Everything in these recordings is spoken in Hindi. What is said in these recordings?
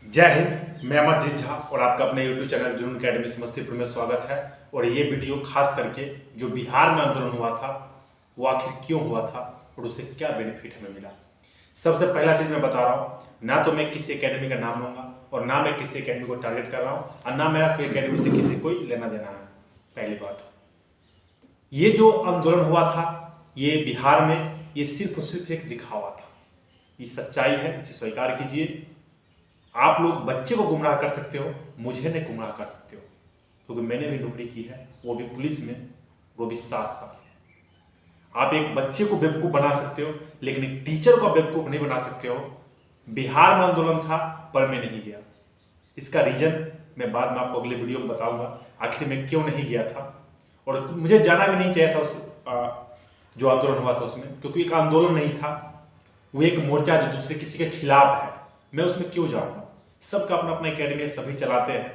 जय हिंद। मैं अमरजीत झा और आपका अपने यूट्यूब चैनल जुनून अकेडमी समस्तीपुर में स्वागत है। और ये वीडियो खास करके जो बिहार में आंदोलन हुआ था वो आखिर क्यों हुआ था और उसे क्या बेनिफिट हमें मिला। सबसे पहला चीज मैं बता रहा हूँ, ना तो मैं किसी एकेडमी का नाम लूंगा और ना मैं किसी एकेडमी को टारगेट कर रहा हूँ और ना मेरा कोई एकेडमी से किसी कोई लेना देना है। पहली बात, ये जो आंदोलन हुआ था ये बिहार में ये सिर्फ और सिर्फ एक दिखावा था। ये सच्चाई है, इसे स्वीकार कीजिए। आप लोग बच्चे को गुमराह कर सकते हो, मुझे नहीं गुमराह कर सकते हो, क्योंकि मैंने भी नौकरी की है, वो भी पुलिस में, वो भी 7 साल। आप एक बच्चे को बेवकूफ बना सकते हो लेकिन एक टीचर को बेवकूफ नहीं बना सकते हो। बिहार में आंदोलन था पर मैं नहीं गया। इसका रीजन मैं बाद में आपको अगले वीडियो में बताऊंगा, आखिर मैं क्यों नहीं गया था। और मुझे जाना भी नहीं चाहिए था उस जो आंदोलन हुआ था उसमें, क्योंकि एक आंदोलन नहीं था, वो एक मोर्चा जो दूसरे किसी के खिलाफ है। मैं उसमें क्यों जाऊंगा। सबका अपना अपना एकेडमी सभी चलाते हैं,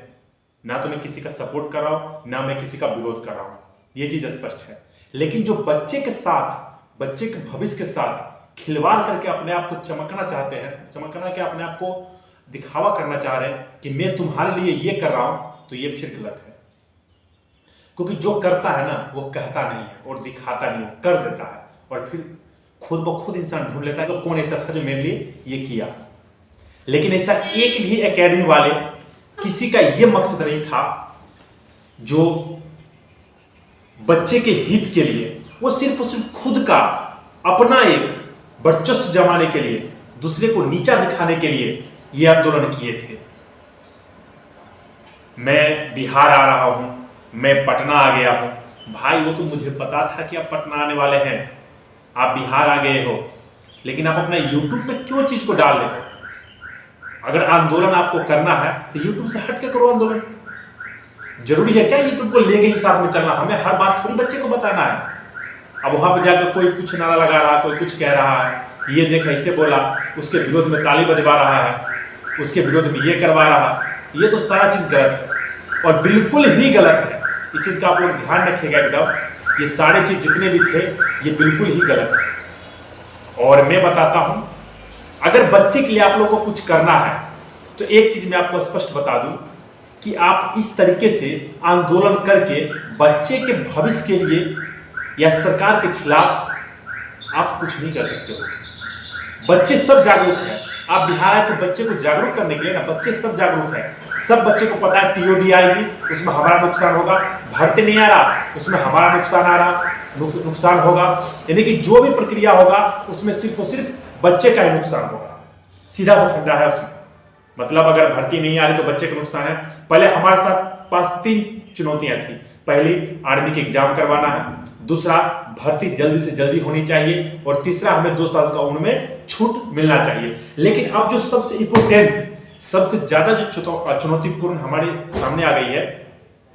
ना तो मैं किसी का सपोर्ट कर रहा हूं ना मैं किसी का विरोध कर रहा हूं, ये चीज स्पष्ट है। लेकिन जो बच्चे के साथ, बच्चे के भविष्य के साथ खिलवाड़ करके अपने आप को चमकना चाहते हैं, चमकना के अपने आप को दिखावा करना चाह रहे हैं कि मैं तुम्हारे लिए ये कर रहा हूं, तो ये फिर गलत है। क्योंकि जो करता है ना वो कहता नहीं है और दिखाता नहीं, वो कर देता है और फिर खुद ब खुद इंसान ढूंढ लेता है कि कौन ऐसा था जो मेरे लिए ये किया। लेकिन ऐसा एक भी एकेडमी वाले किसी का यह मकसद नहीं था जो बच्चे के हित के लिए, वो सिर्फ और सिर्फ खुद का अपना एक वर्चस्व जमाने के लिए, दूसरे को नीचा दिखाने के लिए यह आंदोलन किए थे। मैं बिहार आ रहा हूं, मैं पटना आ गया हूं। भाई वो तो मुझे पता था कि आप पटना आने वाले हैं, आप बिहार आ गए हो, लेकिन आप अपना यूट्यूब पे क्यों चीज को डाल रहे हो। अगर आंदोलन आपको करना है तो यूट्यूब से हट के करो आंदोलन। जरूरी है क्या यूट्यूब को लेके ही साथ में चलना, हमें हर बात थोड़ी बच्चे को बताना है। अब वहां पे जाकर कोई कुछ नारा लगा रहा है, कोई कुछ कह रहा है, ये देख ऐसे बोला, उसके विरोध में ताली बजवा रहा है, उसके विरोध में ये करवा रहा है, ये तो सारा चीज गलत है और बिल्कुल ही गलत है। इस चीज का आप लोग ध्यान रखिएगा एकदम, ये सारे चीज जितने भी थे ये बिल्कुल ही गलत है। और मैं बताता हूं, अगर बच्चे के लिए आप लोगों को कुछ करना है तो एक चीज मैं आपको स्पष्ट बता दूं कि आप इस तरीके से आंदोलन करके बच्चे के भविष्य के लिए या सरकार के खिलाफ आप कुछ नहीं कर सकते हो। बच्चे सब जागरूक हैं, आप बिहार के बच्चे को जागरूक करने के लिए ना, बच्चे सब जागरूक हैं। सब बच्चे को पता है टीओडी आएगी उसमें हमारा नुकसान होगा, भर्ती नहीं आ रहा उसमें हमारा नुकसान होगा, यानी कि जो भी प्रक्रिया होगा उसमें सिर्फ और सिर्फ बच्चे का ही नुकसान होगा। सीधा सा फंडा है उसमें। मतलब अगर भर्ती नहीं आ रही तो बच्चे का नुकसान है। पहले हमारे साथ पास 3 चुनौतियां थी। पहली, आर्मी के एग्जाम करवाना है, दूसरा भर्ती जल्दी से जल्दी होनी चाहिए और तीसरा हमें 2 साल का उम्र में छूट मिलना चाहिए। लेकिन अब जो सबसे इंपोर्टेंट, सबसे ज्यादा जो चुनौतीपूर्ण हमारे सामने आ गई है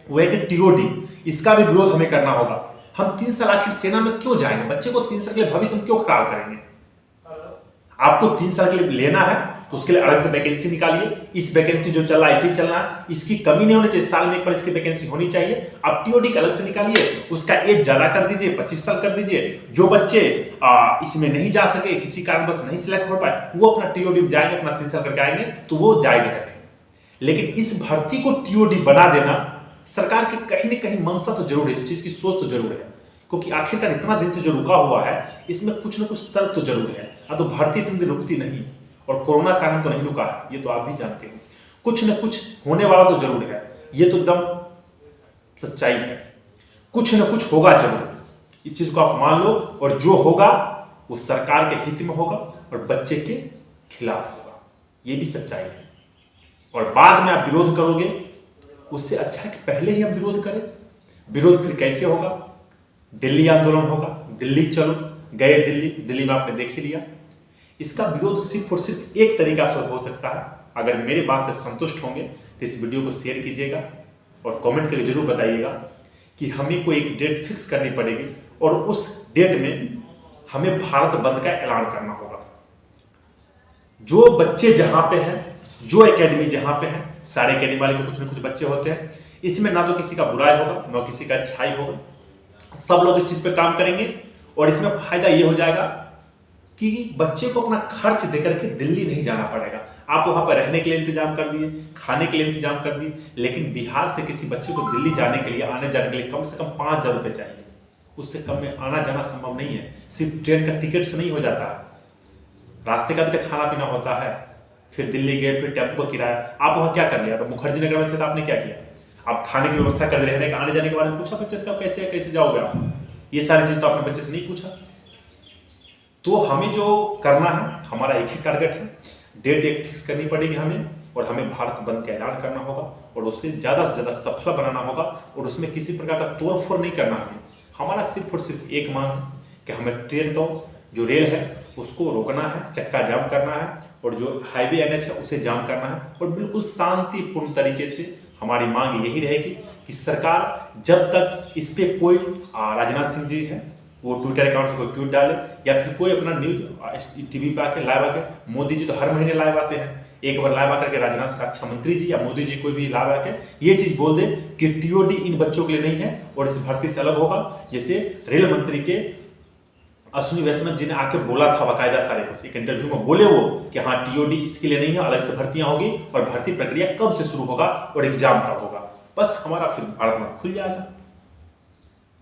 वो है कि टीओडी। इसका भी विरोध हमें करना होगा। हम 3 साल आखिर सेना में क्यों जाएंगे, बच्चे को 3 साल के लिए भविष्य हम क्यों खराब करेंगे। आपको 3 साल के लिए लेना है तो उसके लिए अलग से वैकेंसी निकालिए। इस वैकेंसी जो चल रहा है इसी चलना है, इसकी कमी नहीं होनी चाहिए, साल में एक बार इसकी वैकेंसी होनी चाहिए। आप टीओडी का अलग से निकालिए, उसका एज ज्यादा कर दीजिए, 25 साल कर दीजिए। जो बच्चे इसमें नहीं जा सके, किसी कारण बस नहीं सिलेक्ट हो पाए, वो अपना टीओडी में जाएंगे, अपना 3 साल करके आएंगे तो वो जायज है। लेकिन इस भर्ती को टीओडी बना देना, सरकार के कहीं ना कहीं मंशा तो जरूर है, इस चीज की सोच तो जरूर है, क्योंकि आखिरकार इतना दिन से जो रुका हुआ है इसमें कुछ ना कुछ तर्क तो जरूर है। अब तो भर्ती इतनी दिन रुकती नहीं और कोरोना कारण तो नहीं रुका है, ये तो आप भी जानते हो। कुछ न कुछ होने वाला तो जरूर है, ये तो एकदम सच्चाई है। कुछ न कुछ होगा जरूर, इस चीज को आप मान लो। और जो होगा वो सरकार के हित में होगा और बच्चे के खिलाफ होगा, ये भी सच्चाई है। और बाद में आप विरोध करोगे, उससे अच्छा है कि पहले ही हम विरोध करें। विरोध फिर कैसे होगा, दिल्ली आंदोलन होगा, दिल्ली चलो, गए दिल्ली, दिल्ली में आपने देख ही लिया। इसका विरोध सिर्फ और सिर्फ एक तरीका से हो सकता है। अगर मेरे बात से संतुष्ट होंगे तो इस वीडियो को शेयर कीजिएगा और कमेंट करके जरूर बताइएगा कि हमें कोई एक डेट फिक्स करनी पड़ेगी और उस डेट में हमें भारत बंद का ऐलान करना होगा। जो बच्चे जहां पे हैं, जो एकेडमी जहां पे है, सारे एकेडमी वाले के कुछ ना कुछ बच्चे होते हैं, इसमें ना तो किसी का बुराई होगा ना किसी का अच्छाई होगा। सब लोग इस चीज पे काम करेंगे और इसमें फायदा ये हो जाएगा कि बच्चे को अपना खर्च देकर के दिल्ली नहीं जाना पड़ेगा। आप वहाँ पर रहने के लिए इंतजाम कर दिए, खाने के लिए इंतजाम कर दिए, लेकिन बिहार से किसी बच्चे को दिल्ली जाने के लिए, आने जाने के लिए कम से कम 5,000 रुपये चाहिए। उससे कम में आना जाना संभव नहीं है। सिर्फ ट्रेन का टिकट से नहीं हो जाता है, रास्ते का भी तो खाना पीना होता है। फिर दिल्ली गए, फिर टेम्पो का किराया। आप वहाँ क्या कर लिया? तो मुखर्जी नगर में थे तो आपने क्या किया? आप खाने की व्यवस्था कर, रहने का, आने जाने के बारे में पूछा बच्चे से? कैसे है, कैसे जाओगे आप? ये सारी चीज़ तो आपने बच्चे से नहीं पूछा। तो हमें जो करना है, हमारा एक ही टारगेट है, डेट एक फिक्स करनी पड़ेगी हमें, और हमें भारत बंद का ऐलान करना होगा और उसे ज़्यादा से ज़्यादा सफल बनाना होगा, और उसमें किसी प्रकार का तोड़ फोड़ नहीं करना है। हमारा सिर्फ और सिर्फ एक मांग है कि हमें ट्रेन को, जो रेल है, उसको रोकना है, चक्का जाम करना है, और जो हाईवे एनएच है उसे जाम करना है। और बिल्कुल शांतिपूर्ण तरीके से हमारी मांग यही रहेगी कि सरकार जब तक इस पर कोई, राजनाथ सिंह जी है वो ट्विटर अकाउंट से कोई ट्वीट डाले, या फिर कोई अपना न्यूज टीवी पे आके लाइव आके, मोदी जी तो हर महीने लाइव आते हैं, एक बार लाइव आकर के राजनाथ रक्षा मंत्री जी या मोदी जी कोई भी लाइव आके ये चीज बोल दे कि टीओडी इन बच्चों के लिए नहीं है और इस भर्ती से अलग होगा। जैसे रेल मंत्री के अश्विनी वैष्णव जी ने आके बोला था बाकायदा, सारे कुछ एक इंटरव्यू में बोले वो कि हाँ टीओडी इसके लिए नहीं है, अलग से भर्तियां होगी, और भर्ती प्रक्रिया कब से शुरू होगा और एग्जाम कब होगा। बस हमारा फिर भारत बंद खुल जाएगा।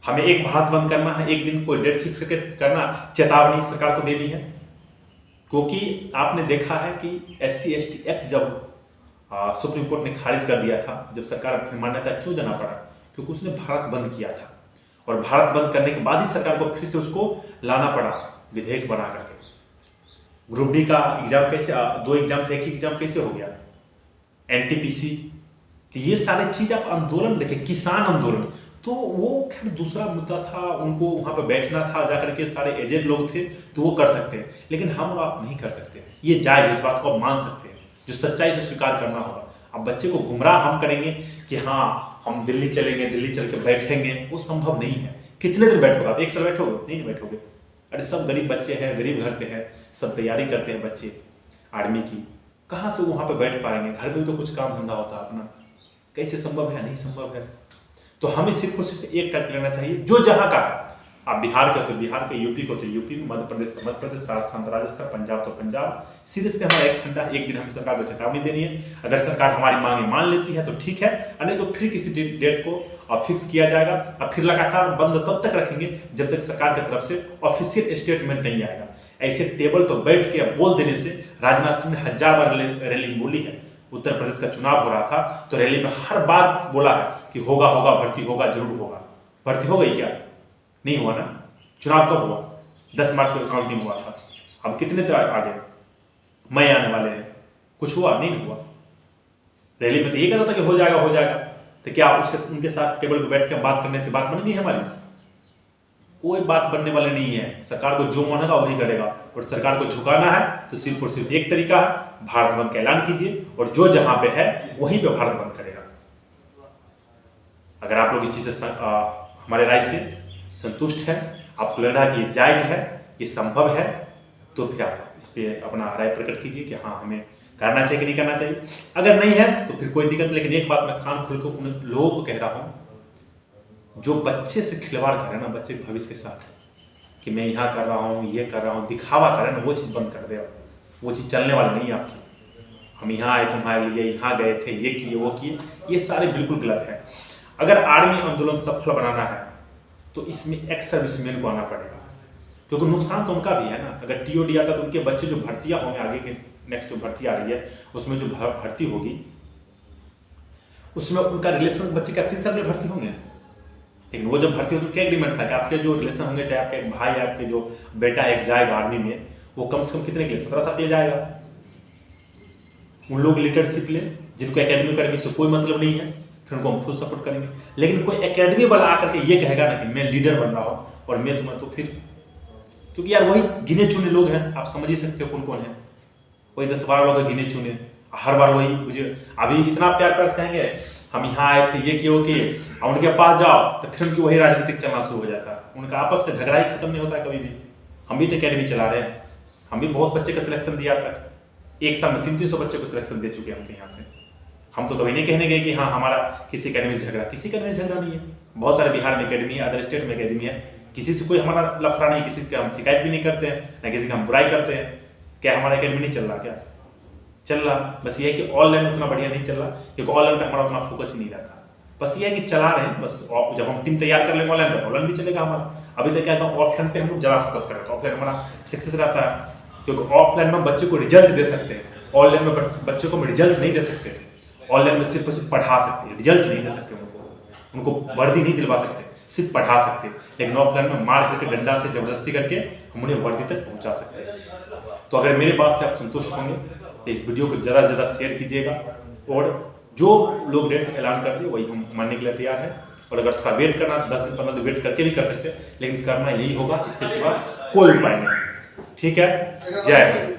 हमें एक भारत बंद करना है, एक दिन कोई डेट फिक्स करना, चेतावनी सरकार को देनी है। क्योंकि आपने देखा है कि SC/ST एक्ट जब सुप्रीम कोर्ट ने खारिज कर दिया था, जब सरकार फिर मान्यता क्यों देना पड़ा? क्योंकि उसने भारत बंद किया था, और भारत बंद करने के बाद ही सरकार को फिर से उसको लाना पड़ा विधेयक बना करके। ग्रुप डी का एग्जाम कैसे, 2 एग्जाम थे, एक ही एग्जाम कैसे हो गया? NTPC, ये सारे चीज आप आंदोलन देखे, किसान आंदोलन, तो वो खैर दूसरा मुद्दा था, उनको वहां पर बैठना था, जाकर के सारे एजेंट लोग थे तो वो कर सकते हैं, लेकिन हम और आप नहीं कर सकते। ये जायज, इस बात को आप मान सकते हैं, जो सच्चाई से स्वीकार करना होगा। अब बच्चे को गुमराह हम करेंगे कि हाँ हम दिल्ली चलेंगे, दिल्ली चल के बैठेंगे, वो संभव नहीं है। कितने दिन बैठोगे आप? एक साल बैठोगे? नहीं बैठोगे। अरे सब गरीब बच्चे हैं, गरीब घर से हैं, सब तैयारी करते हैं बच्चे आर्मी की, कहाँ से वहाँ पे बैठ पाएंगे? घर पे भी तो कुछ काम धंधा होता है अपना, कैसे संभव है? नहीं संभव है। तो हमें सिर्फ और सिर्फ एक टारगेट लेना चाहिए, जो जहाँ का है। आप बिहार के हो तो बिहार के, यूपी को तो यूपी में, मध्य प्रदेश तो मध्य प्रदेश, राजस्थान तो राजस्थान, पंजाब तो पंजाब। सीधे सीधे हमारा एक फंडा, एक दिन हमें सरकार को चेतावनी देनी है। अगर सरकार हमारी मांगे मान लेती है तो ठीक है, नहीं तो फिर किसी डेट को फिक्स किया जाएगा, और फिर लगातार बंद तब तक रखेंगे जब तक सरकार की तरफ से ऑफिशियल स्टेटमेंट नहीं आएगा। ऐसे टेबल पर बैठ के बोल देने से, राजनाथ सिंह ने 1000 बार रैली बोली है। उत्तर प्रदेश का चुनाव हो रहा था तो रैली में हर बार बोला है कि होगा होगा, भर्ती होगा, जरूर होगा। भर्ती हो गई क्या? नहीं हुआ ना। चुनाव कब हुआ? 10 मार्च को काउंटिंग हुआ था। अब कितने तरह आगे मई आने वाले हैं, कुछ हुआ? नहीं हुआ। रैली में तो ये कहता था कि हो जाएगा हो जाएगा, तो क्या उनके साथ टेबल पर बैठ कर बात करने से बात बन गई हमारी? कोई बात बनने वाले नहीं है। सरकार को जो मानेगा वही करेगा, और सरकार को झुकाना है तो सिर्फ और सिर्फ एक तरीका है, भारत बंद का ऐलान कीजिए, और जो जहां पे है वहीं पे भारत बंद करेगा। अगर आप लोग इस चीज से हमारे राय से संतुष्ट है, आपको लग रहा है कि ये जायज है, ये संभव है, तो फिर आप इस पर अपना राय प्रकट कीजिए कि हाँ हमें करना चाहिए कि नहीं करना चाहिए। अगर नहीं है तो फिर कोई दिक्कत। लेकिन एक बात मैं कान खोल कर उन लोगों को कह रहा हूँ जो बच्चे से खिलवाड़ कर रहे हैं ना, बच्चे के भविष्य के साथ, कि मैं यहाँ कर रहा हूँ, ये कर रहा हूँ, दिखावा कर रहे हैं ना, वो चीज़ बंद कर दे। वो चीज़ चलने वाली नहीं है आपकी। हम यहाँ आए तुम्हारे लिए, यहाँ गए थे, ये किए वो किए, ये सारे बिल्कुल गलत है। अगर आर्मी आंदोलन सफल बनाना है तो इसमें एक्स सर्विसमैन को आना पड़ेगा, क्योंकि नुकसान तो उनका भी है ना। अगर टीओडी आता तो उनके बच्चे जो भर्तियाँ होंगे, आगे के नेक्स्ट जो भर्ती आ रही है उसमें जो भर्ती होगी उसमें उनका रिलेशन बच्चे का 3 साल में भर्ती होंगे। लेकिन वो जब भर्ती होगी, क्या एग्रीमेंट था कि आपके जो रिलेशन होंगे, चाहे आपके भाई या आपके जो बेटा एक जाएगा आर्मी में, वो कम से कम कितने के लिए? 17 साल के लिए जाएगा। उन लोग लीडरशिप ले जिनको एकेडमी से कोई मतलब नहीं है, फिर उनको हम फुल सपोर्ट करेंगे। लेकिन कोई एकेडमी वाला आकर के ये कहेगा ना कि मैं लीडर बन रहा हूँ और मैं तुम्हें, तो फिर, क्योंकि यार वही गिने चुने लोग हैं, आप समझ ही सकते हो कौन कौन है। वही 10-12 लोग गिने चुने, हर बार वही। मुझे अभी इतना प्यार प्यार से कहेंगे हम यहाँ आए थे, ये किए कि उनके पास जाओ तो फिर उनकी वही राजनीतिक चलना शुरू हो जाता है। उनका आपस का झगड़ा ही खत्म नहीं होता है कभी भी। हम भी तो अकेडमी चला रहे हैं, हम भी बहुत बच्चे का सिलेक्शन दिया तक, एक साल में 300 बच्चे को सिलेक्शन दे चुके हैं हम यहाँ से। हम तो कभी नहीं कहने गए कि हाँ हमारा किसी अकेडमी से झगड़ा, किसी अकेडमी से झगड़ा नहीं है। बहुत सारे बिहार में अकेडमी है, अदर स्टेट में अकेडमी है, किसी से कोई हमारा लफड़ा नहीं, किसी का हम शिकायत भी नहीं करते हैं, ना किसी का हम बुराई करते हैं। क्या हमारा अकेडमी नहीं चल रहा क्या? चल रहा। बस ये है कि ऑनलाइन उतना बढ़िया नहीं चल रहा, क्योंकि ऑनलाइन पे हमारा उतना फोकस ही नहीं रहता। बस ये है कि चला रहे हैं बस, जब हम टीम तैयार कर लेंगे ऑनलाइन का, ऑनलाइन भी चलेगा हमारा। अभी तक क्या ऑफलाइन पे हम लोग ज़्यादा फोकस कर रहे हैं, तो ऑफलाइन हमारा सक्सेस रहता है, क्योंकि ऑफलाइन में बच्चे को रिजल्ट दे सकते हैं, ऑनलाइन में बच्चे को हम रिजल्ट नहीं दे सकते। ऑनलाइन में सिर्फ पढ़ा सकते हैं, रिजल्ट नहीं दे सकते, उनको वर्दी नहीं दिलवा सकते, सिर्फ पढ़ा सकते हैं। लेकिन ऑफलाइन में मार करके, डंडा से जबरदस्ती करके हम उन्हें वर्दी तक पहुंचा सकते हैं। तो अगर मेरे बात से आप संतुष्ट होंगे तो इस वीडियो को ज़्यादा से ज़्यादा शेयर कीजिएगा, और जो लोग डेट ऐलान कर दिए वही हम मानने के लिए तैयार है। और अगर थोड़ा वेट करना, 10 से 15 दिन वेट करके भी कर सकते हैं, लेकिन करना यही होगा, इसके सिवा कोई उपाय नहीं। ठीक है, जय हिंद।